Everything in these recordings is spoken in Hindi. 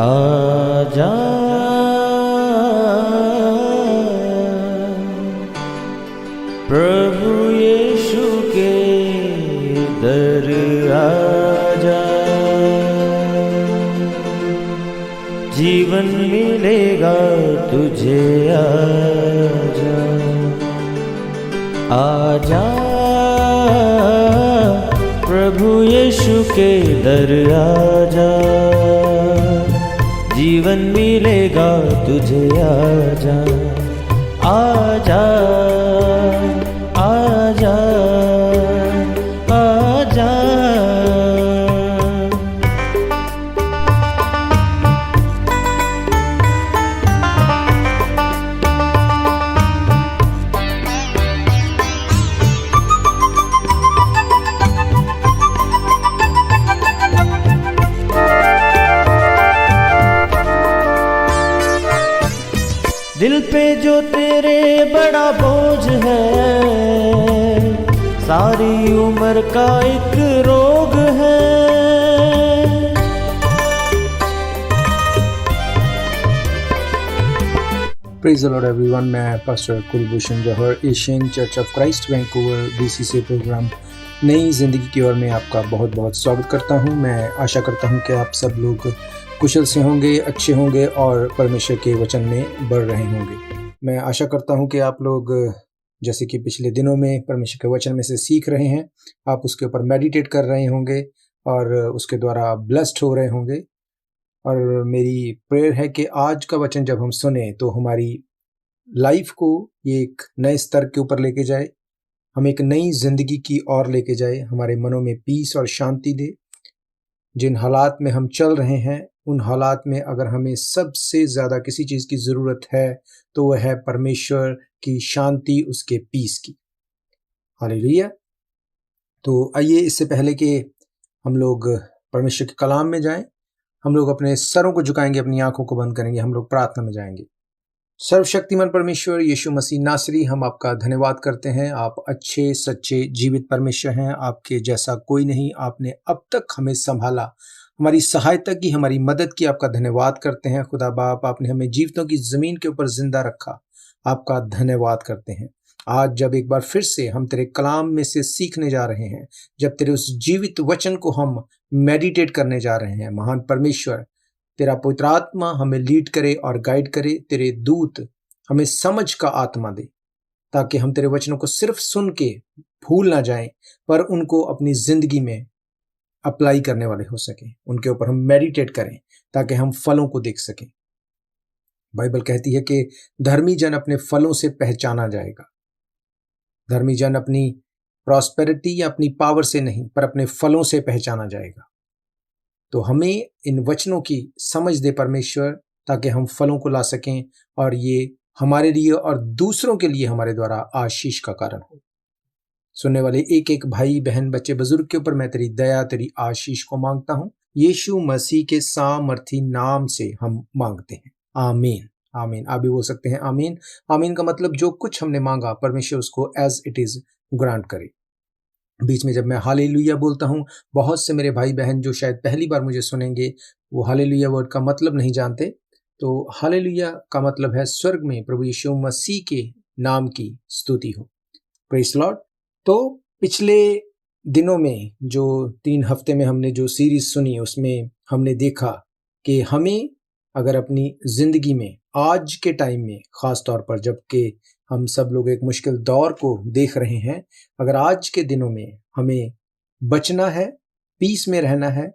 आजा प्रभु यीशु के दर आजा, जीवन मिलेगा तुझे। आजा आजा प्रभु यीशु के दर आजा, जीवन मिलेगा तुझे। आजा आजा आजा आजा। दिल पे जो तेरे बड़ा बोझ है, सारी उम्र का एक रोग है। Praise the lord everyone. मैं pastor Kulbhushan Johar, Asian church of Christ Vancouver BCC programme नई जिंदगी की ओर में आपका बहुत बहुत स्वागत करता हूं। मैं आशा करता हूं कि आप सब लोग कुशल से होंगे, अच्छे होंगे और परमेश्वर के वचन में बढ़ रहे होंगे। मैं आशा करता हूं कि आप लोग जैसे कि पिछले दिनों में परमेश्वर के वचन में से सीख रहे हैं, आप उसके ऊपर मेडिटेट कर रहे होंगे और उसके द्वारा ब्लेस्ड हो रहे होंगे। और मेरी प्रेयर है कि आज का वचन जब हम सुने तो हमारी लाइफ को ये एक नए स्तर के ऊपर लेके जाए, हम एक नई जिंदगी की ओर लेके जाए, हमारे मनों में पीस और शांति दे। जिन हालात में हम चल रहे हैं उन हालात में अगर हमें सबसे ज़्यादा किसी चीज़ की ज़रूरत है तो वह है परमेश्वर की शांति, उसके पीस की। हालेलुया। तो आइए, इससे पहले कि हम लोग परमेश्वर के कलाम में जाएं, हम लोग अपने सरों को झुकाएंगे, अपनी आंखों को बंद करेंगे, हम लोग प्रार्थना में जाएंगे। सर्वशक्तिमान परमेश्वर यीशु मसीह नासरी, हम आपका धन्यवाद करते हैं। आप अच्छे सच्चे जीवित परमेश्वर हैं, आपके जैसा कोई नहीं। आपने अब तक हमें संभाला, हमारी सहायता की, हमारी मदद की। आपका धन्यवाद करते हैं खुदा बाप। आपने हमें जीवितों की जमीन के ऊपर जिंदा रखा, आपका धन्यवाद करते हैं। आज जब एक बार फिर से हम तेरे कलाम में से सीखने जा रहे हैं, जब तेरे उस जीवित वचन को हम मेडिटेट करने जा रहे हैं, महान परमेश्वर तेरा पवित्र आत्मा हमें लीड करे और गाइड करे। तेरे दूत हमें समझ का आत्मा दे, ताकि हम तेरे वचनों को सिर्फ सुन के भूल ना जाएं, पर उनको अपनी जिंदगी में अप्लाई करने वाले हो सके, उनके ऊपर हम मेडिटेट करें ताकि हम फलों को देख सकें। बाइबल कहती है कि धर्मी जन अपने फलों से पहचाना जाएगा। धर्मी जन अपनी प्रॉस्पेरिटी या अपनी पावर से नहीं, पर अपने फलों से पहचाना जाएगा। तो हमें इन वचनों की समझ दे परमेश्वर, ताकि हम फलों को ला सकें और ये हमारे लिए और दूसरों के लिए हमारे द्वारा आशीष का कारण हो। सुनने वाले एक एक भाई बहन बच्चे बुजुर्ग के ऊपर मैं तेरी दया, तेरी आशीष को मांगता हूं। यीशु मसीह के सामर्थी नाम से हम मांगते हैं, आमीन आमीन। आप भी बोल सकते हैं आमीन। आमीन का मतलब जो कुछ हमने मांगा परमेश्वर उसको एज इट इज ग्रांट करे। बीच में जब मैं हालेलुया बोलता हूँ, बहुत से मेरे भाई बहन जो शायद पहली बार मुझे सुनेंगे वो हालेलुया वर्ड का मतलब नहीं जानते। तो हालेलुया का मतलब है स्वर्ग में प्रभु यीशु मसीह के नाम की स्तुति हो। Praise Lord. तो पिछले दिनों में जो 3 हफ्ते में हमने जो सीरीज सुनी उसमें हमने देखा कि हमें अगर अपनी जिंदगी में आज के टाइम में, खास तौर पर जबकि हम सब लोग एक मुश्किल दौर को देख रहे हैं, अगर आज के दिनों में हमें बचना है, पीस में रहना है,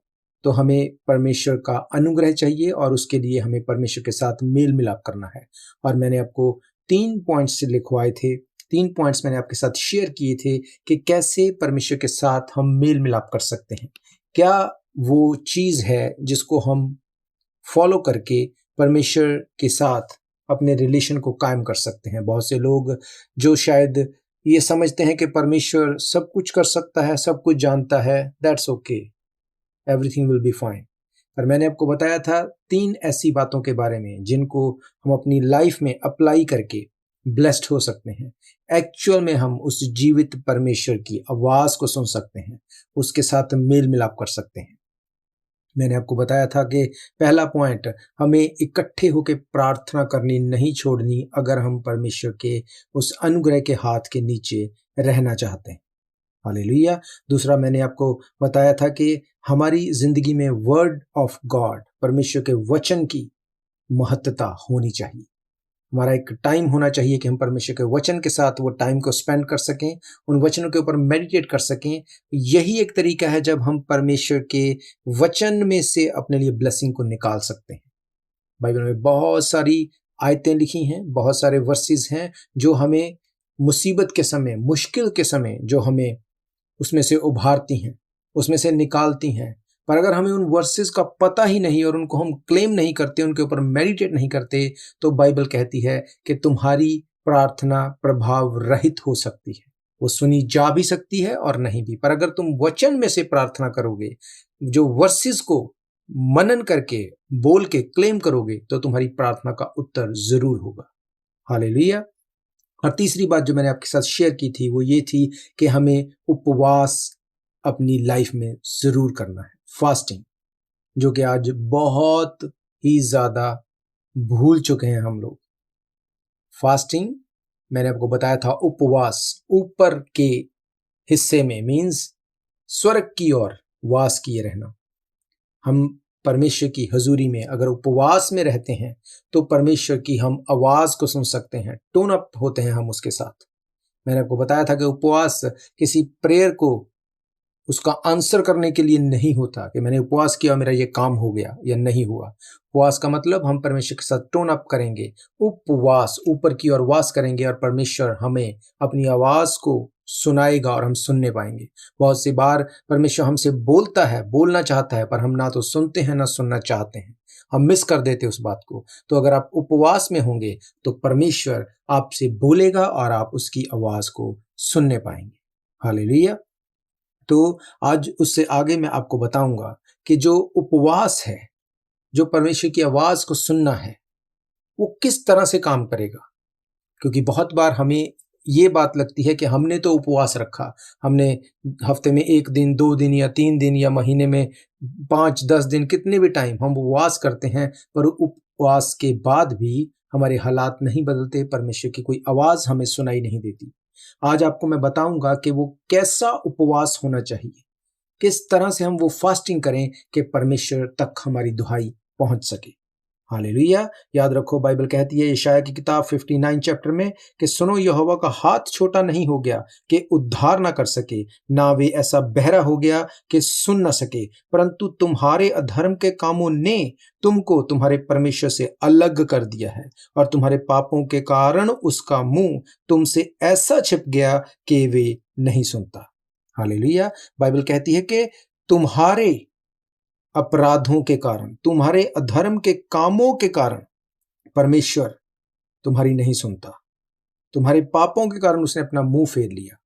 तो हमें परमेश्वर का अनुग्रह चाहिए और उसके लिए हमें परमेश्वर के साथ मेल मिलाप करना है। और मैंने आपको 3 पॉइंट्स लिखवाए थे, 3 पॉइंट्स मैंने आपके साथ शेयर किए थे कि कैसे परमेश्वर के साथ हम मेल मिलाप कर सकते हैं। क्या वो चीज़ है जिसको हम फॉलो करके परमेश्वर के साथ अपने रिलेशन को कायम कर सकते हैं। बहुत से लोग जो शायद ये समझते हैं कि परमेश्वर सब कुछ कर सकता है, सब कुछ जानता है, that's okay, everything will be fine. पर मैंने आपको बताया था 3 ऐसी बातों के बारे में जिनको हम अपनी लाइफ में अप्लाई करके ब्लेस्ड हो सकते हैं। एक्चुअल में हम उस जीवित परमेश्वर की आवाज़ को सुन सकते हैं, उसके साथ मेल मिलाप कर सकते हैं। मैंने आपको बताया था कि पहला पॉइंट, हमें इकट्ठे होकर प्रार्थना करनी नहीं छोड़नी अगर हम परमेश्वर के उस अनुग्रह के हाथ के नीचे रहना चाहते हैं। हालेलुया। दूसरा, मैंने आपको बताया था कि हमारी जिंदगी में वर्ड ऑफ गॉड, परमेश्वर के वचन की महत्ता होनी चाहिए। हमारा एक टाइम होना चाहिए कि हम परमेश्वर के वचन के साथ वो टाइम को स्पेंड कर सकें, उन वचनों के ऊपर मेडिटेट कर सकें। यही एक तरीका है जब हम परमेश्वर के वचन में से अपने लिए ब्लेसिंग को निकाल सकते हैं। बाइबल में बहुत सारी आयतें लिखी हैं, बहुत सारे वर्सेस हैं जो हमें मुसीबत के समय, मुश्किल के समय जो हमें उसमें से उभारती हैं, उसमें से निकालती हैं। पर अगर हमें उन वर्सेस का पता ही नहीं और उनको हम क्लेम नहीं करते, उनके ऊपर मेडिटेट नहीं करते, तो बाइबल कहती है कि तुम्हारी प्रार्थना प्रभाव रहित हो सकती है। वो सुनी जा भी सकती है और नहीं भी। पर अगर तुम वचन में से प्रार्थना करोगे, जो वर्सेस को मनन करके, बोल के क्लेम करोगे, तो तुम्हारी प्रार्थना का उत्तर जरूर होगा। हालेलुया। और तीसरी बात जो मैंने आपके साथ शेयर की थी वो ये थी कि हमें उपवास अपनी लाइफ में जरूर करना है, फास्टिंग, जो कि आज बहुत ही ज्यादा भूल चुके हैं हम लोग। फास्टिंग, मैंने आपको बताया था, उपवास ऊपर के हिस्से में मीन्स स्वर्ग की ओर वास किए रहना। हम परमेश्वर की हजूरी में अगर उपवास में रहते हैं तो परमेश्वर की हम आवाज को सुन सकते हैं, टोन अप होते हैं हम उसके साथ। मैंने आपको बताया था कि उपवास किसी प्रेयर को उसका आंसर करने के लिए नहीं होता कि मैंने उपवास किया मेरा ये काम हो गया या नहीं हुआ। उपवास का मतलब हम परमेश्वर के साथ टोन अप करेंगे, उपवास ऊपर की ओर वास करेंगे और परमेश्वर हमें अपनी आवाज को सुनाएगा और हम सुनने पाएंगे। बहुत सी बार परमेश्वर हमसे बोलता है, बोलना चाहता है, पर हम ना तो सुनते हैं ना सुनना चाहते हैं, हम मिस कर देते उस बात को। तो अगर आप उपवास में होंगे तो परमेश्वर आपसे बोलेगा और आप उसकी आवाज को सुनने पाएंगे। हालेलुया। तो आज उससे आगे मैं आपको बताऊंगा कि जो उपवास है, जो परमेश्वर की आवाज को सुनना है, वो किस तरह से काम करेगा। क्योंकि बहुत बार हमें ये बात लगती है कि हमने तो उपवास रखा, हमने हफ्ते में 1 दिन, 2 दिन या 3 दिन या महीने में 5-10 दिन, कितने भी टाइम हम उपवास करते हैं, पर उपवास के बाद भी हमारे हालात नहीं बदलते, परमेश्वर की कोई आवाज हमें सुनाई नहीं देती। आज आपको मैं बताऊंगा कि वो कैसा उपवास होना चाहिए, किस तरह से हम वो फास्टिंग करें कि परमेश्वर तक हमारी दुहाई पहुंच सके। हालेलुया। याद रखो, बाइबल कहती है यशाया की किताब 59 चैप्टर में कि सुनो, यहोवा का हाथ छोटा नहीं हो गया कि उद्धार ना कर सके, ना वे ऐसा बहरा हो गया कि सुन ना सके, परंतु तुम्हारे अधर्म के कामों ने तुमको तुम्हारे परमेश्वर से अलग कर दिया है और तुम्हारे पापों के कारण उसका मुंह तुमसे ऐसा छिप गया कि वे नहीं सुनता। हालेलुया। बाइबल कहती है कि तुम्हारे अपराधों के कारण, तुम्हारे अधर्म के कामों के कारण परमेश्वर तुम्हारी नहीं सुनता, तुम्हारे पापों के कारण उसने अपना मुंह फेर लिया।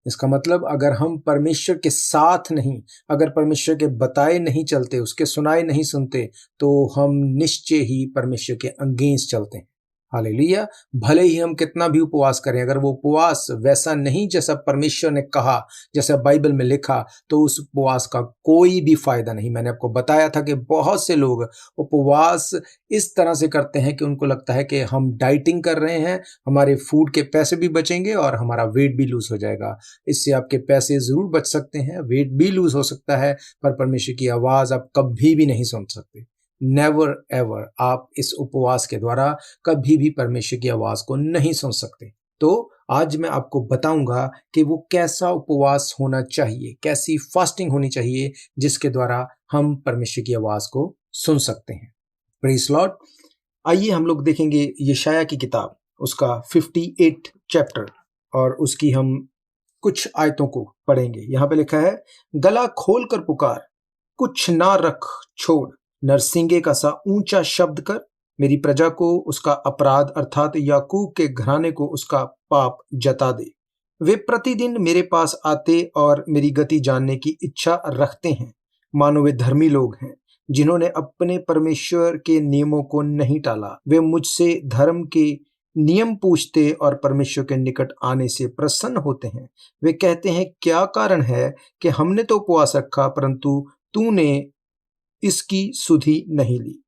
इसका मतलब अगर हम परमेश्वर के साथ नहीं, अगर परमेश्वर के बताए नहीं चलते, उसके सुनाए नहीं सुनते, तो हम निश्चय ही परमेश्वर के अगेंस्ट चलते हैं। हालेलुया। भले ही हम कितना भी उपवास करें, अगर वो उपवास वैसा नहीं जैसा परमेश्वर ने कहा, जैसा बाइबल में लिखा, तो उस उपवास का कोई भी फायदा नहीं। मैंने आपको बताया था कि बहुत से लोग उपवास इस तरह से करते हैं कि उनको लगता है कि हम डाइटिंग कर रहे हैं, हमारे फूड के पैसे भी बचेंगे और हमारा वेट भी लूज हो जाएगा। इससे आपके पैसे जरूर बच सकते हैं, वेट भी लूज हो सकता है, पर परमेश्वर की आवाज आप कभी भी नहीं सुन सकते। नेवर एवर आप इस उपवास के द्वारा कभी भी परमेश्वर की आवाज को नहीं सुन सकते। तो आज मैं आपको बताऊंगा कि वो कैसा उपवास होना चाहिए, कैसी फास्टिंग होनी चाहिए जिसके द्वारा हम परमेश्वर की आवाज को सुन सकते हैं। Praise Lord. आइए हम लोग देखेंगे यशाया की किताब, उसका 58 चैप्टर, और उसकी हम कुछ आयतों को पढ़ेंगे। यहाँ पे लिखा है, गला खोल कर पुकार, कुछ ना रख छोड़, नरसिंगे का सा ऊंचा शब्द कर, मेरी प्रजा को उसका अपराध अर्थात याकूब के घराने को उसका पाप जता दे। वे प्रतिदिन मेरे पास आते और मेरी गति जानने की इच्छा रखते हैं, मानो वे धर्मी लोग हैं जिन्होंने अपने परमेश्वर के नियमों को नहीं टाला। वे मुझसे धर्म के नियम पूछते और परमेश्वर के निकट आने से प्रसन्न होते हैं। वे कहते हैं, क्या कारण है कि हमने तो उपवास रखा परंतु तूने इसकी सुधि नहीं ली।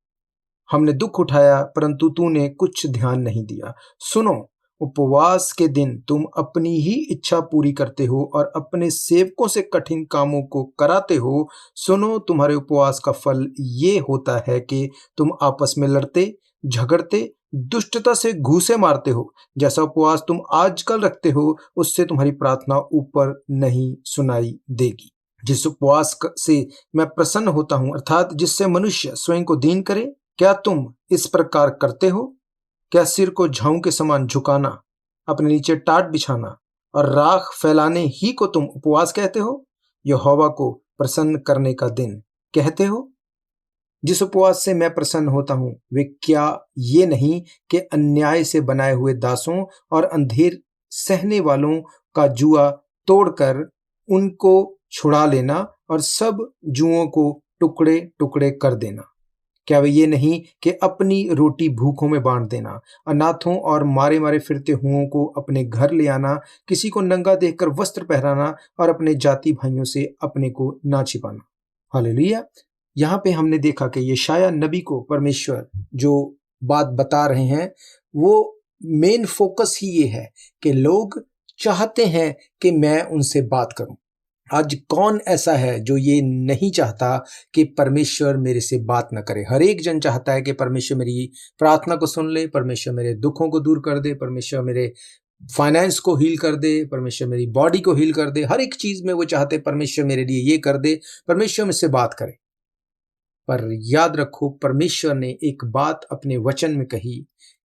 हमने दुख उठाया परंतु तूने कुछ ध्यान नहीं दिया। सुनो, उपवास के दिन तुम अपनी ही इच्छा पूरी करते हो और अपने सेवकों से कठिन कामों को कराते हो। सुनो, तुम्हारे उपवास का फल ये होता है कि तुम आपस में लड़ते, झगड़ते, दुष्टता से घूंसे मारते हो। जैसा उपवास तुम आजकल रखते हो, उससे तुम्हारी प्रार्थना ऊपर नहीं सुनाई देगी। जिस उपवास से मैं प्रसन्न होता हूं, अर्थात जिससे मनुष्य स्वयं को दीन करे, क्या तुम इस प्रकार करते हो? क्या सिर को झाऊ के समान झुकाना, अपने नीचे टाट बिछाना और राख फैलाने ही को तुम उपवास कहते हो? यहोवा को प्रसन्न करने का दिन कहते हो? जिस उपवास से मैं प्रसन्न होता हूं, वे क्या ये नहीं कि अन्याय से बनाए हुए दासों और अंधेर सहने वालों का जुआ तोड़कर उनको छुड़ा लेना और सब जुओं को टुकड़े टुकड़े कर देना? क्या वे ये नहीं कि अपनी रोटी भूखों में बांट देना, अनाथों और मारे मारे फिरते हुओं को अपने घर ले आना, किसी को नंगा देखकर वस्त्र पहनाना और अपने जाति भाइयों से अपने को ना छिपाना? हालेलुया। यहाँ पे हमने देखा कि यशाया नबी को परमेश्वर जो बात बता रहे हैं, वो मेन फोकस ही ये है कि लोग चाहते हैं कि मैं उनसे बात करूं। आज कौन ऐसा है जो ये नहीं चाहता कि परमेश्वर मेरे से बात ना करे? हर एक जन चाहता है कि परमेश्वर मेरी प्रार्थना को सुन ले, परमेश्वर मेरे दुखों को दूर कर दे, परमेश्वर मेरे फाइनेंस को हील कर दे, परमेश्वर मेरी बॉडी को हील कर दे। हर एक चीज में वो चाहते परमेश्वर मेरे लिए ये कर दे, परमेश्वर मुझसे बात करे। पर याद रखो, परमेश्वर ने एक बात अपने वचन में कही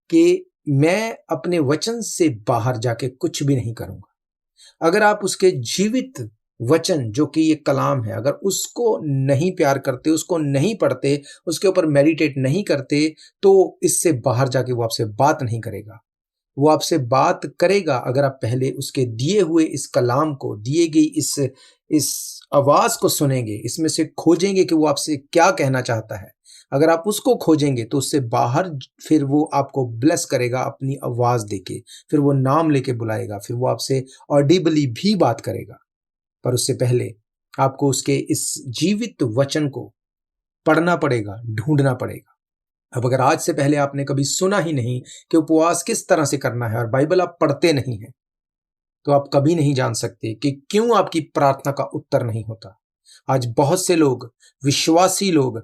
कि मैं अपने वचन से बाहर जाके कुछ भी नहीं करूंगा। अगर आप उसके जीवित वचन जो कि ये कलाम है, अगर उसको नहीं प्यार करते, उसको नहीं पढ़ते, उसके ऊपर मेडिटेट नहीं करते, तो इससे बाहर जाके वो आपसे बात नहीं करेगा। वो आपसे बात करेगा अगर आप पहले उसके दिए हुए इस कलाम को, दिए गई इस आवाज को सुनेंगे, इसमें से खोजेंगे कि वो आपसे क्या कहना चाहता है। अगर आप उसको खोजेंगे तो उससे बाहर फिर वो आपको ब्लेस करेगा अपनी आवाज देके, फिर वो नाम लेके बुलाएगा, फिर वो आपसे ऑडिबली भी बात करेगा। पर उससे पहले आपको उसके इस जीवित वचन को पढ़ना पड़ेगा, ढूंढना पड़ेगा। अब अगर आज से पहले आपने कभी सुना ही नहीं कि उपवास किस तरह से करना है और बाइबल आप पढ़ते नहीं हैं, तो आप कभी नहीं जान सकते कि क्यों आपकी प्रार्थना का उत्तर नहीं होता। आज बहुत से लोग, विश्वासी लोग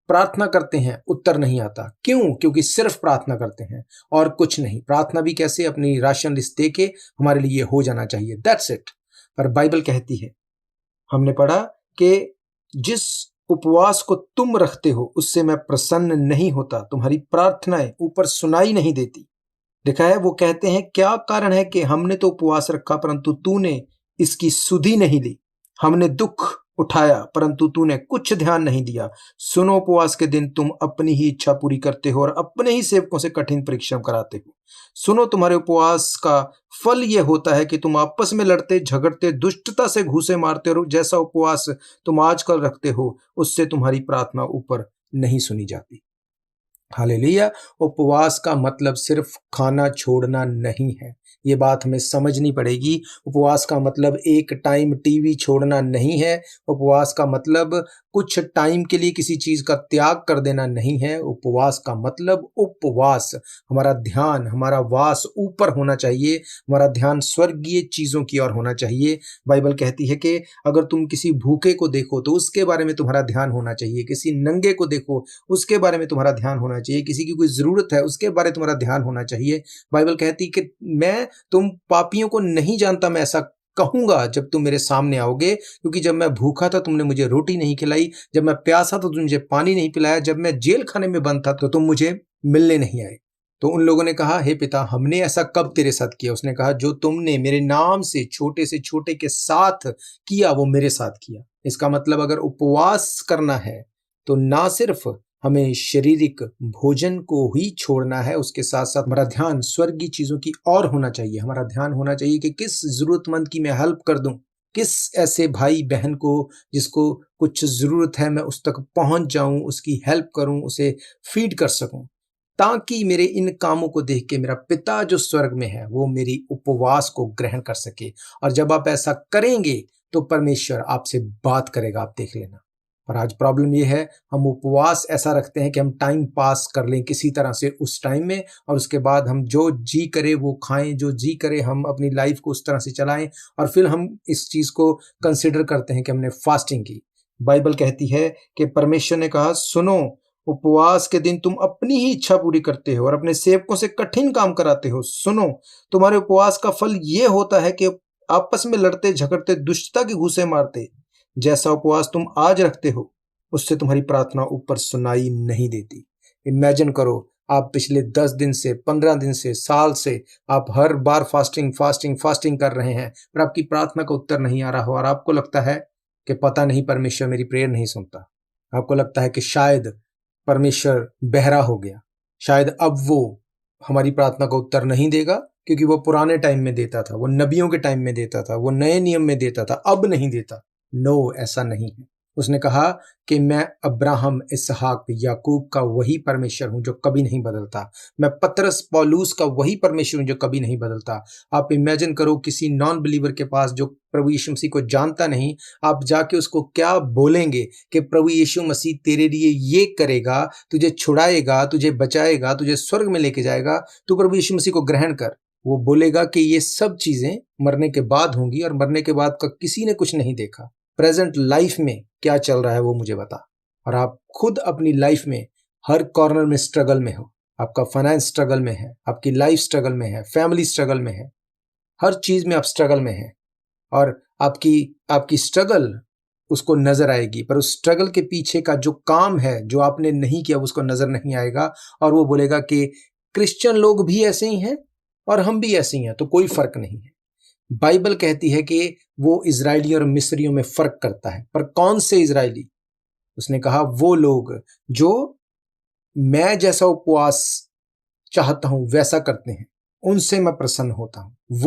प्रार्थना करते हैं, उत्तर नहीं आता। क्यों? क्योंकि सिर्फ प्रार्थना करते हैं और कुछ नहीं। प्रार्थना भी कैसे? अपनी राशन लिस्ट दे के हमारे लिए हो जाना चाहिए, दैट्स इट। पर बाइबल कहती है, हमने पढ़ा कि जिस उपवास को तुम रखते हो उससे मैं प्रसन्न नहीं होता, तुम्हारी प्रार्थनाएं ऊपर सुनाई नहीं देती। लिखा है, वो कहते हैं क्या कारण है कि हमने तो उपवास रखा परंतु तूने इसकी सुधि नहीं ली। हमने दुख उठाया परंतु तूने कुछ ध्यान नहीं दिया। सुनो, उपवास के दिन तुम अपनी ही इच्छा पूरी करते हो और अपने ही सेवकों से कठिन परिश्रम कराते हो। सुनो, तुम्हारे उपवास का फल यह होता है कि तुम आपस में लड़ते, झगड़ते, दुष्टता से घूंसे मारते हो। जैसा उपवास तुम आजकल रखते हो, उससे तुम्हारी प्रार्थना ऊपर नहीं सुनी जाती। हालेलुया। उपवास का मतलब सिर्फ खाना छोड़ना नहीं है, ये बात हमें समझनी पड़ेगी। उपवास का मतलब एक टाइम टीवी छोड़ना नहीं है। उपवास का मतलब कुछ टाइम के लिए किसी चीज का त्याग कर देना नहीं है। उपवास का मतलब उपवास, हमारा ध्यान, हमारा वास ऊपर होना चाहिए, हमारा ध्यान स्वर्गीय चीजों की ओर होना चाहिए। बाइबल कहती है कि अगर तुम किसी भूखे को देखो तो उसके बारे में तुम्हारा ध्यान होना चाहिए, किसी नंगे को देखो उसके बारे में तुम्हारा ध्यान होना चाहिए, किसी की कोई जरूरत है उसके बारे में तुम्हारा ध्यान होना चाहिए। बाइबल कहती है कि मैं तुम पापियों को नहीं जानता, मैं ऐसा कहूंगा जब तुम मेरे सामने आओगे, क्योंकि जब मैं भूखा था तुमने मुझे रोटी नहीं खिलाई, जब मैं प्यासा था तुमने मुझे पानी नहीं पिलाया, जब मैं जेल खाने में बंद था तो तुम मुझे मिलने नहीं आए। तो उन लोगों ने कहा, हे पिता, हमने ऐसा कब तेरे साथ किया? उसने कहा, जो तुमने मेरे नाम से छोटे के साथ किया वो मेरे साथ किया। इसका मतलब अगर उपवास करना है तो ना सिर्फ हमें शारीरिक भोजन को ही छोड़ना है, उसके साथ साथ हमारा ध्यान स्वर्गीय चीजों की ओर होना चाहिए। हमारा ध्यान होना चाहिए कि किस जरूरतमंद की मैं हेल्प कर दूं, किस ऐसे भाई बहन को जिसको कुछ जरूरत है मैं उस तक पहुंच जाऊं, उसकी हेल्प करूं, उसे फीड कर सकूं, ताकि मेरे इन कामों को देख के मेरा पिता जो स्वर्ग में है वो मेरी उपवास को ग्रहण कर सके। और जब आप ऐसा करेंगे तो परमेश्वर आपसे बात करेगा, आप देख लेना। पर आज प्रॉब्लम ये है, हम उपवास ऐसा रखते हैं कि हम टाइम पास कर लें किसी तरह से उस टाइम में, और उसके बाद हम जो जी करे वो खाएं, जो जी करे हम अपनी लाइफ को उस तरह से चलाएं, और फिर हम इस चीज़ को कंसिडर करते हैं कि हमने फास्टिंग की। बाइबल कहती है कि परमेश्वर ने कहा, सुनो, उपवास के दिन तुम अपनी ही इच्छा पूरी करते हो और अपने सेवकों से कठिन काम कराते हो। सुनो, तुम्हारे उपवास का फल ये होता है कि आपस में लड़ते झगड़ते दुष्टता के घूंसे मारते। जैसा उपवास तुम आज रखते हो, उससे तुम्हारी प्रार्थना ऊपर सुनाई नहीं देती। इमेजिन करो, आप पिछले 10 दिन से, 15 दिन से, साल से आप हर बार फास्टिंग फास्टिंग फास्टिंग कर रहे हैं, पर आपकी प्रार्थना का उत्तर नहीं आ रहा हो, और आपको लगता है कि पता नहीं परमेश्वर मेरी प्रेयर नहीं सुनता। आपको लगता है कि शायद परमेश्वर बहरा हो गया, शायद अब वो हमारी प्रार्थना का उत्तर नहीं देगा, क्योंकि वो पुराने टाइम में देता था, वो नबियों के टाइम में देता था, वो नए नियम में देता था, अब नहीं देता। नो, ऐसा नहीं है। उसने कहा कि मैं अब्राहम, इसहाक, याकूब का वही परमेश्वर हूं जो कभी नहीं बदलता। मैं पतरस, पौलुस का वही परमेश्वर हूं जो कभी नहीं बदलता। आप इमेजिन करो, किसी नॉन बिलीवर के पास जो प्रभु यीशु मसीह को जानता नहीं, आप जाके उसको क्या बोलेंगे कि प्रभु यीशु मसीह तेरे लिए ये करेगा, तुझे छुड़ाएगा, तुझे बचाएगा, तुझे स्वर्ग में लेके जाएगा, तू प्रभु यीशु मसीह को ग्रहण कर। वो बोलेगा कि ये सब चीजें मरने के बाद होंगी, और मरने के बाद का किसी ने कुछ नहीं देखा। प्रेजेंट लाइफ में क्या चल रहा है वो मुझे बता। और आप खुद अपनी लाइफ में हर कॉर्नर में स्ट्रगल में हो। आपका फाइनेंस स्ट्रगल में है, आपकी लाइफ स्ट्रगल में है, फैमिली स्ट्रगल में है, हर चीज में आप स्ट्रगल में है, और आपकी स्ट्रगल उसको नजर आएगी, पर उस स्ट्रगल के पीछे का जो काम है जो आपने नहीं किया उसको नजर नहीं आएगा, और वो बोलेगा कि क्रिश्चियन लोग भी ऐसे ही हैं और हम भी ऐसे ही हैं, तो कोई फर्क नहीं है। बाइबल कहती है कि वो इजरायली और मिस्रियों में फर्क करता है, पर कौन से इजरायली? उसने कहा वो लोग जो मैं जैसा उपवास चाहता हूं वैसा करते हैं, उनसे मैं प्रसन्न होता हूं।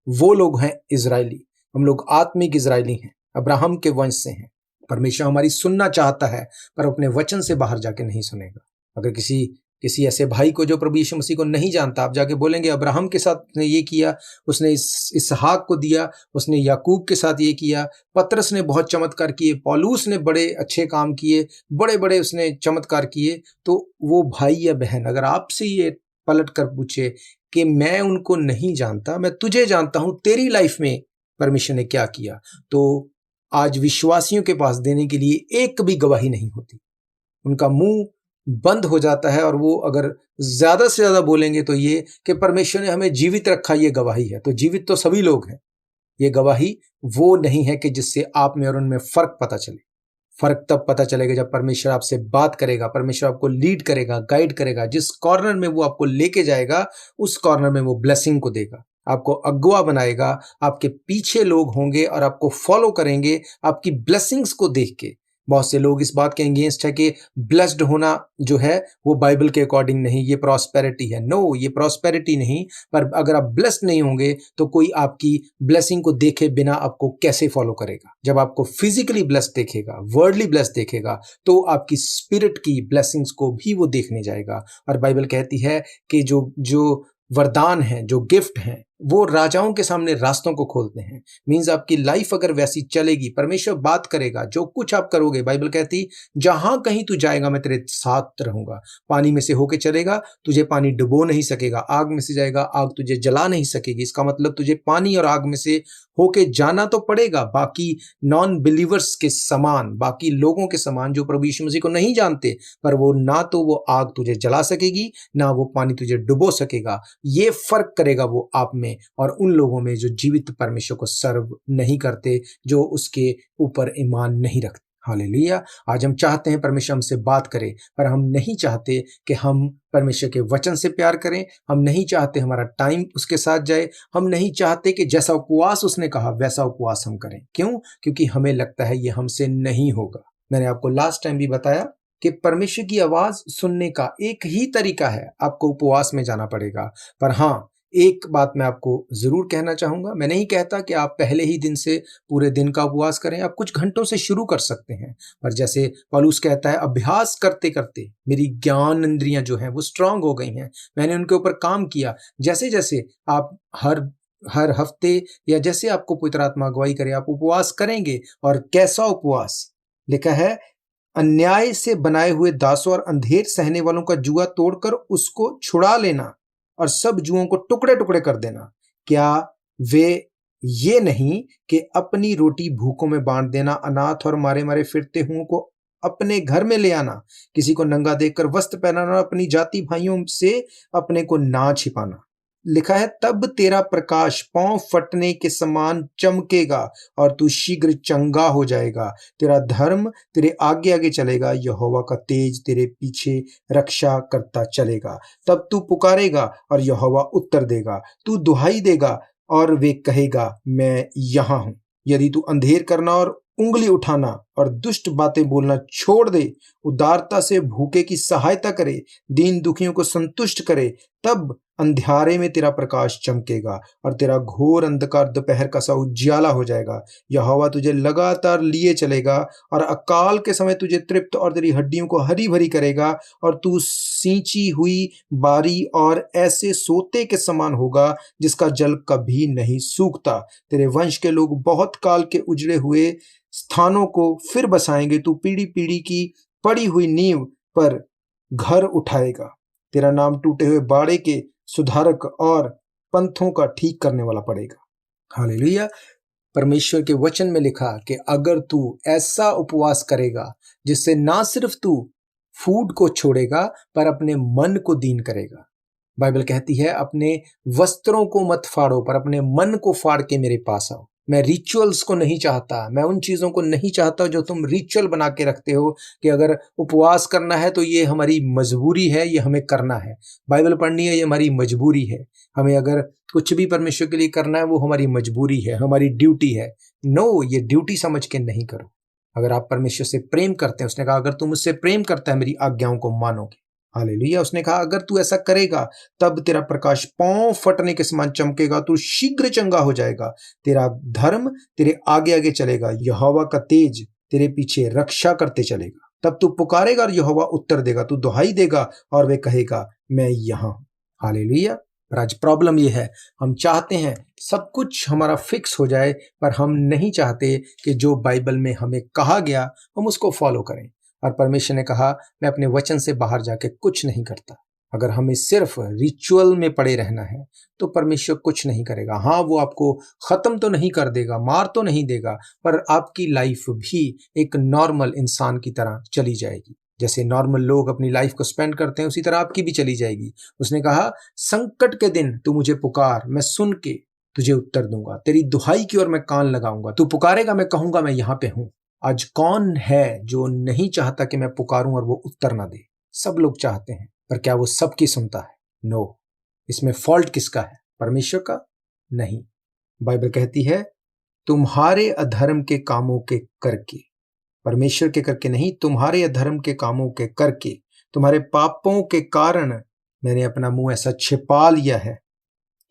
वो लोग हैं इजरायली। हम लोग आत्मिक इजरायली हैं, अब्राहम के वंश से हैं। परमेश्वर हमारी सुनना चाहता है, पर अपने वचन से बाहर जाके नहीं सुनेगा। अगर किसी ऐसे भाई को जो प्रभु यीशु मसीह को नहीं जानता, आप जाके बोलेंगे अब्राहम के साथ उसने ये किया, उसने इसहाक को दिया, उसने याकूब के साथ ये किया, पतरस ने बहुत चमत्कार किए, पौलुस ने बड़े अच्छे काम किए, बड़े बड़े उसने चमत्कार किए, तो वो भाई या बहन अगर आपसे ये पलट कर पूछे कि मैं उनको नहीं जानता, मैं तुझे जानता हूं, तेरी लाइफ में परमेश्वर ने क्या किया, तो आज विश्वासियों के पास देने के लिए एक भी गवाही नहीं होती। उनका मुंह बंद हो जाता है, और वो अगर ज्यादा से ज्यादा बोलेंगे तो ये कि परमेश्वर ने हमें जीवित रखा, ये गवाही है। तो जीवित तो सभी लोग हैं, ये गवाही वो नहीं है कि जिससे आप में और उनमें फर्क पता चले। फर्क तब पता चलेगा जब परमेश्वर आपसे बात करेगा, परमेश्वर आपको लीड करेगा, गाइड करेगा। जिस कॉर्नर में वो आपको लेके जाएगा, उस कॉर्नर में वो ब्लेसिंग को देगा, आपको अगुवा बनाएगा, आपके पीछे लोग होंगे और आपको फॉलो करेंगे आपकी ब्लेसिंग्स को देख के। बहुत से लोग इस बात के अगेंस्ट है कि ब्लेस्ड होना जो है वो बाइबल के अकॉर्डिंग नहीं, ये प्रॉस्पेरिटी है। नो, ये प्रॉस्पेरिटी नहीं, पर अगर आप ब्लेस्ड नहीं होंगे तो कोई आपकी ब्लेसिंग को देखे बिना आपको कैसे फॉलो करेगा? जब आपको फिजिकली ब्लेस्ड देखेगा, वर्ल्डली ब्लेस्ड देखेगा, तो आपकी स्पिरिट की ब्लेसिंग्स को भी वो देखने जाएगा। और बाइबल कहती है कि जो वरदान हैं, जो गिफ्ट हैं, वो राजाओं के सामने रास्तों को खोलते हैं। मींस आपकी लाइफ अगर वैसी चलेगी, परमेश्वर बात करेगा, जो कुछ आप करोगे, बाइबल कहती जहां कहीं तू जाएगा मैं तेरे साथ रहूंगा। पानी में से होके चलेगा, तुझे पानी डुबो नहीं सकेगा। आग में से जाएगा, आग तुझे जला नहीं सकेगी। इसका मतलब तुझे पानी और आग में से होके जाना तो पड़ेगा, बाकी नॉन बिलीवर्स के समान, बाकी लोगों के समान जो प्रभु यीशु मसीह को नहीं जानते, पर वो ना तो वो आग तुझे जला सकेगी, ना वो पानी तुझे डुबो सकेगा। ये फर्क करेगा वो आप में और उन लोगों में जो जीवित परमेश्वर को सर्व नहीं करते, जो उसके ऊपर ईमान नहीं रखते। हालेलुया। आज हम चाहते हैं परमेश्वर हमसे बात करे, पर हम नहीं चाहते कि हम परमेश्वर के वचन से प्यार करें। हम नहीं चाहते हमारा टाइम उसके साथ जाए। हम नहीं चाहते कि जैसा उपवास उसने कहा वैसा उपवास हम करें। क्यों? क्योंकि हमें लगता है ये हमसे नहीं होगा। मैंने आपको लास्ट टाइम भी बताया कि परमेश्वर की आवाज सुनने का एक ही तरीका है, आपको उपवास में जाना पड़ेगा। पर हाँ, एक बात मैं आपको जरूर कहना चाहूंगा। मैं नहीं कहता कि आप पहले ही दिन से पूरे दिन का उपवास करें, आप कुछ घंटों से शुरू कर सकते हैं। पर जैसे पौलुस कहता है, अभ्यास करते करते मेरी ज्ञान इंद्रियां जो हैं वो स्ट्रांग हो गई हैं, मैंने उनके ऊपर काम किया। जैसे जैसे आप हर हफ्ते या जैसे आपको पवित्र आत्मा अगुवाई करे, आप उपवास करेंगे। और कैसा उपवास? लिखा है, अन्याय से बनाए हुए दासों और अंधेर सहने वालों का जुआ तोड़कर उसको छुड़ा लेना और सब जुओं को टुकड़े टुकड़े कर देना। क्या वे ये नहीं कि अपनी रोटी भूखों में बांट देना, अनाथ और मारे मारे फिरते हुओं को अपने घर में ले आना, किसी को नंगा देखकर वस्त्र पहनाना और अपनी जाति भाइयों से अपने को ना छिपाना। लिखा है, तब तेरा प्रकाश पांव फटने के समान चमकेगा और तू शीघ्र चंगा हो जाएगा। तेरा धर्म तेरे आगे आगे चलेगा, यहोवा का तेज तेरे पीछे रक्षा करता चलेगा। तब तू पुकारेगा और यहोवा उत्तर देगा, तू दुहाई देगा और वे कहेगा, मैं यहाँ हूं। यदि तू अंधेर करना और उंगली उठाना और दुष्ट बातें बोलना छोड़ दे, उदारता से भूखे की सहायता करे, दीन दुखियों को संतुष्ट करे, तब अंधियारे में तेरा प्रकाश चमकेगा और तेरा घोर अंधकार दोपहर का सा उजियाला हो जाएगा। यहोवा तुझे लगातार लिए चलेगा और अकाल के समय तुझे तृप्त और तेरी हड्डियों को हरी भरी करेगा और तू सींची हुई बारी और ऐसे सोते के समान होगा जिसका जल कभी नहीं सूखता। तेरे वंश के लोग बहुत काल के उजड़े हुए स्थानों को फिर बसाएंगे। तू पीढ़ी पीढ़ी की पड़ी हुई नींव पर घर उठाएगा। तेरा नाम टूटे हुए बाड़े के सुधारक और पंथों का ठीक करने वाला पड़ेगा। हालेलुया। परमेश्वर के वचन में लिखा कि अगर तू ऐसा उपवास करेगा जिससे ना सिर्फ तू फूड को छोड़ेगा पर अपने मन को दीन करेगा। बाइबल कहती है, अपने वस्त्रों को मत फाड़ो पर अपने मन को फाड़ के मेरे पास आओ। मैं रिचुअल्स को नहीं चाहता, मैं उन चीज़ों को नहीं चाहता जो तुम रिचुअल बना के रखते हो कि अगर उपवास करना है तो ये हमारी मजबूरी है, ये हमें करना है। बाइबल पढ़नी है, ये हमारी मजबूरी है। हमें अगर कुछ भी परमेश्वर के लिए करना है वो हमारी मजबूरी है, हमारी ड्यूटी है। नो, ये ड्यूटी समझ के नहीं करो। अगर आप परमेश्वर से प्रेम करते हैं, उसने कहा अगर तुम मुझसे प्रेम करता है मेरी आज्ञाओं को मानोगे। हालेलुया। उसने कहा अगर तू ऐसा करेगा तब तेरा प्रकाश पांव फटने के समान चमकेगा, तू शीघ्र चंगा हो जाएगा। तेरा धर्म तेरे आगे आगे चलेगा, यहोवा का तेज तेरे पीछे रक्षा करते चलेगा। तब तू पुकारेगा और यहोवा उत्तर देगा, तू दुहाई देगा और वे कहेगा, मैं यहाँ हूं। हालेलुया। पर आज प्रॉब्लम यह है, हम चाहते हैं सब कुछ हमारा फिक्स हो जाए पर हम नहीं चाहते कि जो बाइबल में हमें कहा गया हम उसको फॉलो करें। और परमेश्वर ने कहा, मैं अपने वचन से बाहर जाके कुछ नहीं करता। अगर हमें सिर्फ रिचुअल में पड़े रहना है तो परमेश्वर कुछ नहीं करेगा। हाँ, वो आपको खत्म तो नहीं कर देगा, मार तो नहीं देगा, पर आपकी लाइफ भी एक नॉर्मल इंसान की तरह चली जाएगी। जैसे नॉर्मल लोग अपनी लाइफ को स्पेंड करते हैं उसी तरह आपकी भी चली जाएगी। उसने कहा, संकट के दिन तू मुझे पुकार, मैं सुन के तुझे उत्तर दूंगा। तेरी दुहाई की ओर मैं कान लगाऊंगा। तू पुकारेगा, मैं कहूंगा मैं यहाँ पे हूं। आज कौन है जो नहीं चाहता कि मैं पुकारूं और वो उत्तर ना दे? सब लोग चाहते हैं, पर क्या वो सबकी सुनता है? नो। इसमें फॉल्ट किसका है? परमेश्वर का? नहीं। बाइबल कहती है, तुम्हारे अधर्म के कामों के करके, परमेश्वर के करके नहीं, तुम्हारे अधर्म के कामों के करके, तुम्हारे पापों के कारण मैंने अपना मुंह ऐसा छिपा लिया है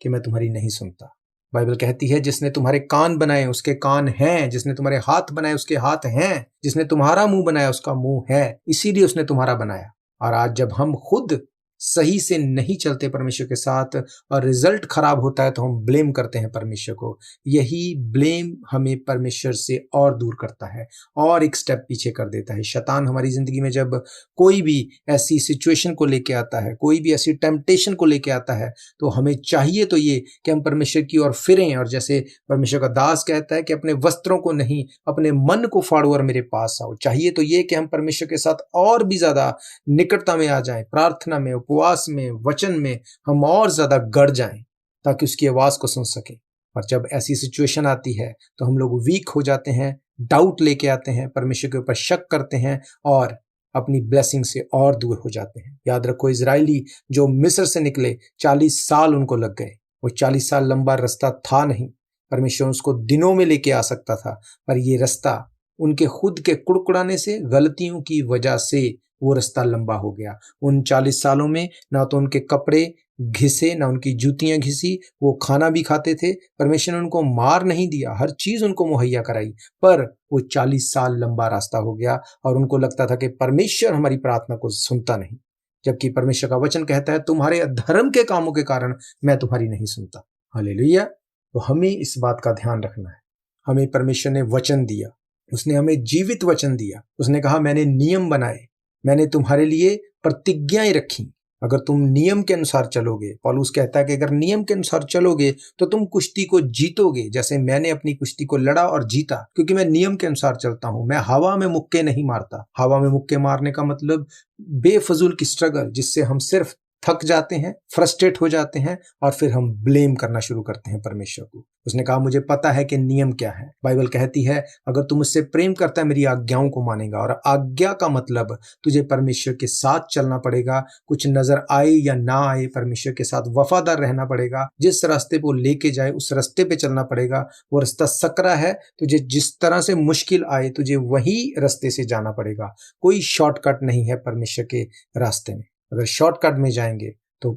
कि मैं तुम्हारी नहीं सुनता। बाइबल कहती है, जिसने तुम्हारे कान बनाए उसके कान हैं, जिसने तुम्हारे हाथ बनाए उसके हाथ हैं, जिसने तुम्हारा मुंह बनाया उसका मुंह है, इसीलिए उसने तुम्हारा बनाया। और आज जब हम खुद सही से नहीं चलते परमेश्वर के साथ और रिजल्ट खराब होता है तो हम ब्लेम करते हैं परमेश्वर को। यही ब्लेम हमें परमेश्वर से और दूर करता है और एक स्टेप पीछे कर देता है। शैतान हमारी जिंदगी में जब कोई भी ऐसी सिचुएशन को लेके आता है, कोई भी ऐसी टेम्पटेशन को लेके आता है, तो हमें चाहिए तो ये कि हम परमेश्वर की ओर फिरें और जैसे परमेश्वर का दास कहता है कि अपने वस्त्रों को नहीं, अपने मन को फाड़ो और मेरे पास आओ। चाहिए तो ये कि हम परमेश्वर के साथ और भी ज्यादा निकटता में आ जाएं, प्रार्थना में, उपवास में, वचन में हम और ज्यादा गड़ जाएं ताकि उसकी आवाज को सुन सकें। और जब ऐसी सिचुएशन आती है तो हम लोग वीक हो जाते हैं, डाउट लेके आते हैं, परमेश्वर के ऊपर शक करते हैं और अपनी ब्लेसिंग से और दूर हो जाते हैं। याद रखो, इजरायली जो मिस्र से निकले 40 साल उनको लग गए। वो 40 साल लंबा रास्ता था नहीं, परमेश्वर उसको दिनों में लेके आ सकता था, पर ये रास्ता उनके खुद के कुड़कुड़ाने से, गलतियों की वजह से वो रास्ता लंबा हो गया। उन 40 सालों में ना तो उनके कपड़े घिसे, ना उनकी जूतियां घिसी, वो खाना भी खाते थे। परमेश्वर ने उनको मार नहीं दिया, हर चीज उनको मुहैया कराई, पर वो 40 साल लंबा रास्ता हो गया और उनको लगता था कि परमेश्वर हमारी प्रार्थना को सुनता नहीं, जबकि परमेश्वर का वचन कहता है, तुम्हारे अधर्म के कामों के कारण मैं तुम्हारी नहीं सुनता। हालेलुया। तो हमें इस बात का ध्यान रखना है। हमें परमेश्वर ने वचन दिया, उसने हमें जीवित वचन दिया। उसने कहा मैंने नियम बनाए, मैंने तुम्हारे लिए प्रतिज्ञाएं रखी, अगर तुम नियम के अनुसार चलोगे। पौलुस कहता है कि अगर नियम के अनुसार चलोगे तो तुम कुश्ती को जीतोगे, जैसे मैंने अपनी कुश्ती को लड़ा और जीता, क्योंकि मैं नियम के अनुसार चलता हूं। मैं हवा में मुक्के नहीं मारता। हवा में मुक्के मारने का मतलब बेफजूल की स्ट्रगल, जिससे हम सिर्फ थक जाते हैं, फ्रस्ट्रेट हो जाते हैं और फिर हम ब्लेम करना शुरू करते हैं परमेश्वर को। उसने कहा मुझे पता है कि नियम क्या है। बाइबल कहती है अगर तुम मुझसे प्रेम करता है मेरी आज्ञाओं को मानेगा। और आज्ञा का मतलब तुझे परमेश्वर के साथ चलना पड़ेगा, कुछ नजर आए या ना आए परमेश्वर के साथ वफादार रहना पड़ेगा। जिस रास्ते पे वो लेके जाए उस रास्ते पे चलना पड़ेगा। वो रास्ता सकरा है, तुझे जिस तरह से मुश्किल आए तुझे वही रास्ते से जाना पड़ेगा। कोई शॉर्टकट नहीं है परमेश्वर के रास्ते में। अगर शॉर्टकट में जाएंगे तो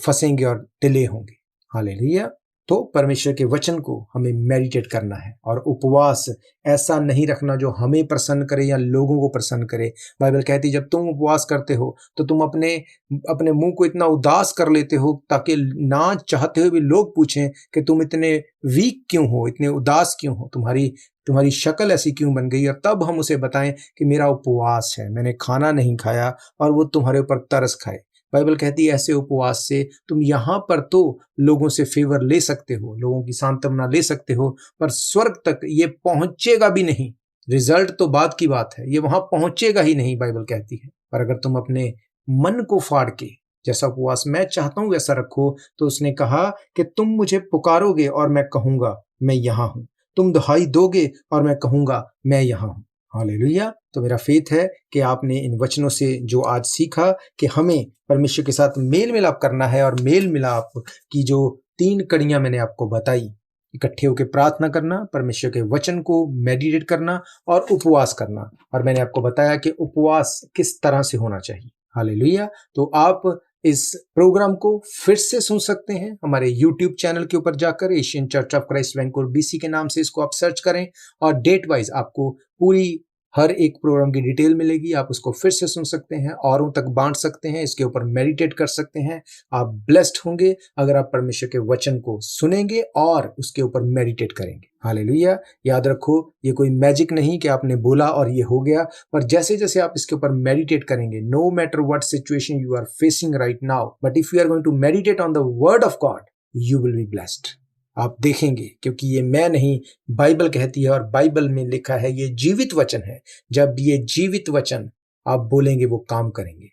फंसेंगे और डिले होंगे। हालेलुया। तो परमेश्वर के वचन को हमें मेडिटेट करना है और उपवास ऐसा नहीं रखना जो हमें प्रसन्न करे या लोगों को प्रसन्न करे। बाइबल कहती है जब तुम उपवास करते हो तो तुम अपने मुंह को इतना उदास कर लेते हो ताकि ना चाहते हुए भी लोग पूछें कि तुम इतने वीक क्यों हो, इतने उदास क्यों हो, तुम्हारी शक्ल ऐसी क्यों बन गई। और तब हम उसे बताएं कि मेरा उपवास है, मैंने खाना नहीं खाया और वो तुम्हारे ऊपर तरस खाए। बाइबल कहती है ऐसे उपवास से तुम यहाँ पर तो लोगों से फेवर ले सकते हो, लोगों की सांत्वना ले सकते हो, पर स्वर्ग तक ये पहुंचेगा भी नहीं। रिजल्ट तो बाद की बात है, ये वहां पहुंचेगा ही नहीं बाइबल कहती है। पर अगर तुम अपने मन को फाड़ के जैसा उपवास मैं चाहता हूं वैसा रखो, तो उसने कहा कि तुम मुझे पुकारोगे और मैं कहूंगा मैं यहाँ हूं, तुम दुहाई दोगे और मैं कहूंगा मैं यहाँ हूं। हालेलुया। तो मेरा फेथ है कि आपने इन वचनों से जो आज सीखा कि हमें परमेश्वर के साथ मेल मिलाप करना है, और मेल मिलाप की जो 3 कड़ियां मैंने आपको बताई, इकट्ठे होकर प्रार्थना करना, परमेश्वर के वचन को मेडिटेट करना और उपवास करना। और मैंने आपको बताया कि उपवास किस तरह से होना चाहिए। हालेलुया। तो आप इस प्रोग्राम को फिर से सुन सकते हैं हमारे YouTube चैनल के ऊपर जाकर, Asian church of Christ Vancouver BC के नाम से इसको आप सर्च करें, और डेट वाइज आपको पूरी हर एक प्रोग्राम की डिटेल मिलेगी। आप उसको फिर से सुन सकते हैं, औरों तक बांट सकते हैं, इसके ऊपर मेडिटेट कर सकते हैं। आप ब्लेस्ड होंगे अगर आप परमेश्वर के वचन को सुनेंगे और उसके ऊपर मेडिटेट करेंगे। हालेलुया। याद रखो ये कोई मैजिक नहीं कि आपने बोला और ये हो गया, पर जैसे जैसे आप इसके ऊपर मेडिटेट करेंगे, no matter what situation you are facing right now, but if you are going to meditate on the word of God, you will be blessed. आप देखेंगे, क्योंकि ये मैं नहीं, बाइबल कहती है, और बाइबल में लिखा है ये जीवित वचन है। जब ये जीवित वचन आप बोलेंगे वो काम करेंगे।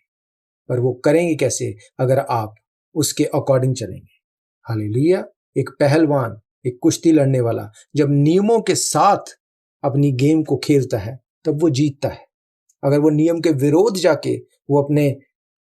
पर वो करेंगे कैसे? अगर आप उसके अकॉर्डिंग चलेंगे। हालेलुया। एक पहलवान, एक कुश्ती लड़ने वाला जब नियमों के साथ अपनी गेम को खेलता है तब वो जीतता है। अगर वो नियम के विरोध जाके वो अपने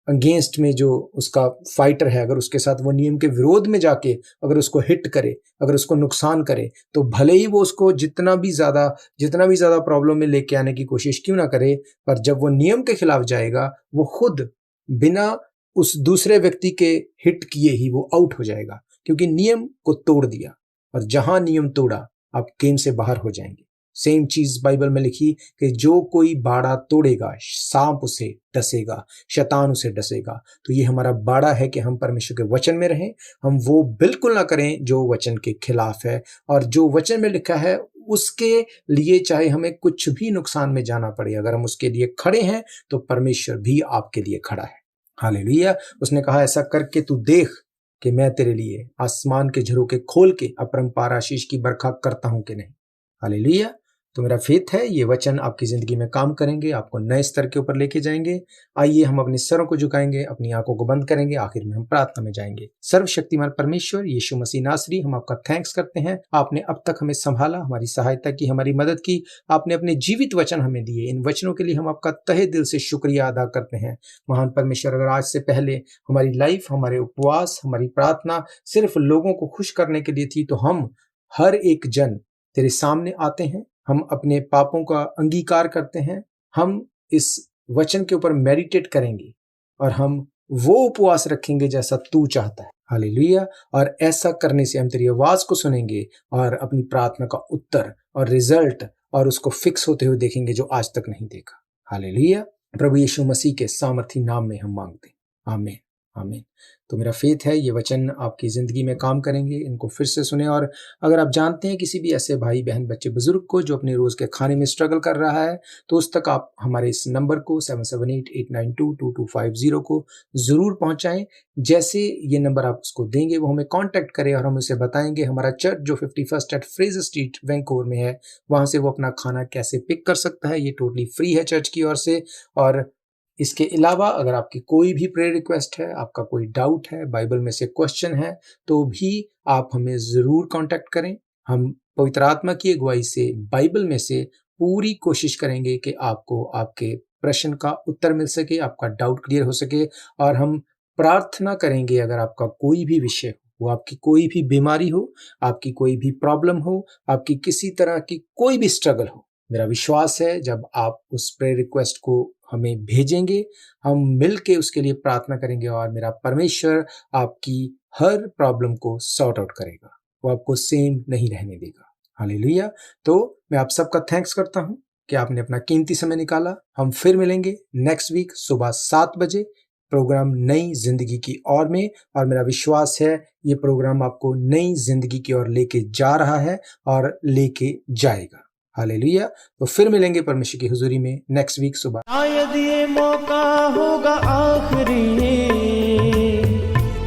अगेंस्ट में जो उसका फाइटर है, अगर उसके साथ वो नियम के विरोध में जाके अगर उसको हिट करे, अगर उसको नुकसान करे, तो भले ही वो उसको जितना भी ज्यादा प्रॉब्लम में लेके आने की कोशिश क्यों ना करे, पर जब वो नियम के खिलाफ जाएगा वो खुद बिना उस दूसरे व्यक्ति के हिट किए ही वो आउट हो जाएगा, क्योंकि नियम को तोड़ दिया। और जहां नियम तोड़ा आप गेम से बाहर हो जाएंगे। सेम चीज बाइबल में लिखी कि जो कोई बाड़ा तोड़ेगा सांप उसे डसेगा, शैतान उसे डसेगा। तो ये हमारा बाड़ा है कि हम परमेश्वर के वचन में रहें, हम वो बिल्कुल ना करें जो वचन के खिलाफ है, और जो वचन में लिखा है उसके लिए चाहे हमें कुछ भी नुकसान में जाना पड़े, अगर हम उसके लिए खड़े हैं तो परमेश्वर भी आपके लिए खड़ा है। हालेलुया। उसने कहा ऐसा करके तू देख कि मैं तेरे लिए आसमान के झरोखे खोल के अपरंपार आशीष की बरखा करता हूं कि नहीं। हालेलुया। तो मेरा फेथ है ये वचन आपकी जिंदगी में काम करेंगे, आपको नए स्तर के ऊपर लेके जाएंगे। आइए हम अपने सरों को झुकाएंगे, अपनी आंखों को बंद करेंगे, आखिर में हम प्रार्थना में जाएंगे। सर्वशक्तिमान परमेश्वर यीशु मसीह नासरी, हम आपका थैंक्स करते हैं। आपने अब तक हमें संभाला, हमारी सहायता की, हमारी मदद की, आपने अपने जीवित वचन हमें दिए। इन वचनों के लिए हम आपका तहे दिल से शुक्रिया अदा करते हैं। महान परमेश्वर, अगर आज से पहले हमारी लाइफ, हमारे उपवास, हमारी प्रार्थना सिर्फ लोगों को खुश करने के लिए थी, तो हम हर एक जन तेरे सामने आते हैं, हम अपने पापों का अंगीकार करते हैं, हम इस वचन के ऊपर मेडिटेट करेंगे और हम वो उपवास रखेंगे जैसा तू चाहता है। हालेलुया। और ऐसा करने से हम तेरी आवाज को सुनेंगे और अपनी प्रार्थना का उत्तर और रिजल्ट और उसको फिक्स होते हुए देखेंगे जो आज तक नहीं देखा। हालेलुया। प्रभु यीशु मसीह के सामर्थी नाम में हम मांगते हैं, आमीन। आमीन। तो मेरा फेथ है ये वचन आपकी ज़िंदगी में काम करेंगे, इनको फिर से सुने। और अगर आप जानते हैं किसी भी ऐसे भाई बहन बच्चे बुजुर्ग को जो अपने रोज़ के खाने में स्ट्रगल कर रहा है, तो उस तक आप हमारे इस नंबर को 7788922250 को ज़रूर पहुँचाएँ। जैसे ये नंबर आप उसको देंगे वो हमें कॉन्टैक्ट करे और हम उसे बताएंगे हमारा चर्च जो 51 एट फ्रेजर स्ट्रीट वैंकूवर में है, वहाँ से वो अपना खाना कैसे पिक कर सकता है। ये टोटली फ्री है चर्च की ओर से। और इसके अलावा अगर आपकी कोई भी प्रेयर रिक्वेस्ट है, आपका कोई डाउट है, बाइबल में से क्वेश्चन है, तो भी आप हमें ज़रूर कांटेक्ट करें। हम पवित्र आत्मा की अगुवाई से बाइबल में से पूरी कोशिश करेंगे कि आपको आपके प्रश्न का उत्तर मिल सके, आपका डाउट क्लियर हो सके। और हम प्रार्थना करेंगे अगर आपका कोई भी विषय हो, वो आपकी कोई भी बीमारी हो, आपकी कोई भी प्रॉब्लम हो, आपकी किसी तरह की कोई भी स्ट्रगल हो, मेरा विश्वास है जब आप उस प्रेयर रिक्वेस्ट को हमें भेजेंगे, हम मिल के उसके लिए प्रार्थना करेंगे और मेरा परमेश्वर आपकी हर प्रॉब्लम को सॉर्ट आउट करेगा, वो आपको सेम नहीं रहने देगा। हालेलुया। तो मैं आप सबका थैंक्स करता हूँ कि आपने अपना कीमती समय निकाला। हम फिर मिलेंगे नेक्स्ट वीक सुबह 7 बजे प्रोग्राम नई जिंदगी की ओर में। और मेरा विश्वास है ये प्रोग्राम आपको नई जिंदगी की ओर लेके जा रहा है और लेके जाएगा। हालेलुया। तो फिर मिलेंगे परमेश्वर की हुजूरी में नेक्स्ट वीक सुबह। शायद ये मौका होगा आखिरी,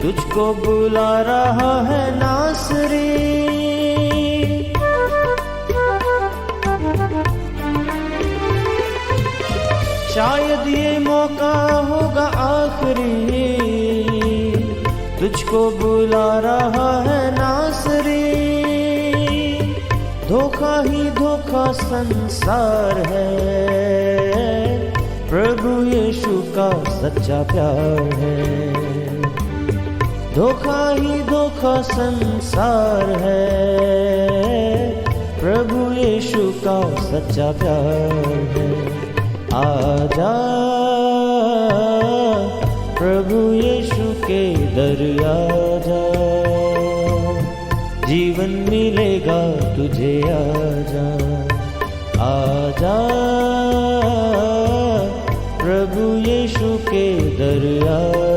तुझको बुला रहा है नासरी। शायद ये मौका होगा आखिरी, तुझको बुला रहा है नासरी। धोखा ही धोखा संसार है, प्रभु यीशु का सच्चा प्यार है। धोखा ही धोखा संसार है, प्रभु यीशु का सच्चा प्यार है। आजा प्रभु यीशु के दर आजा, जीवन मिलेगा तुझे। आजा आजा प्रभु यीशु के दर आजा।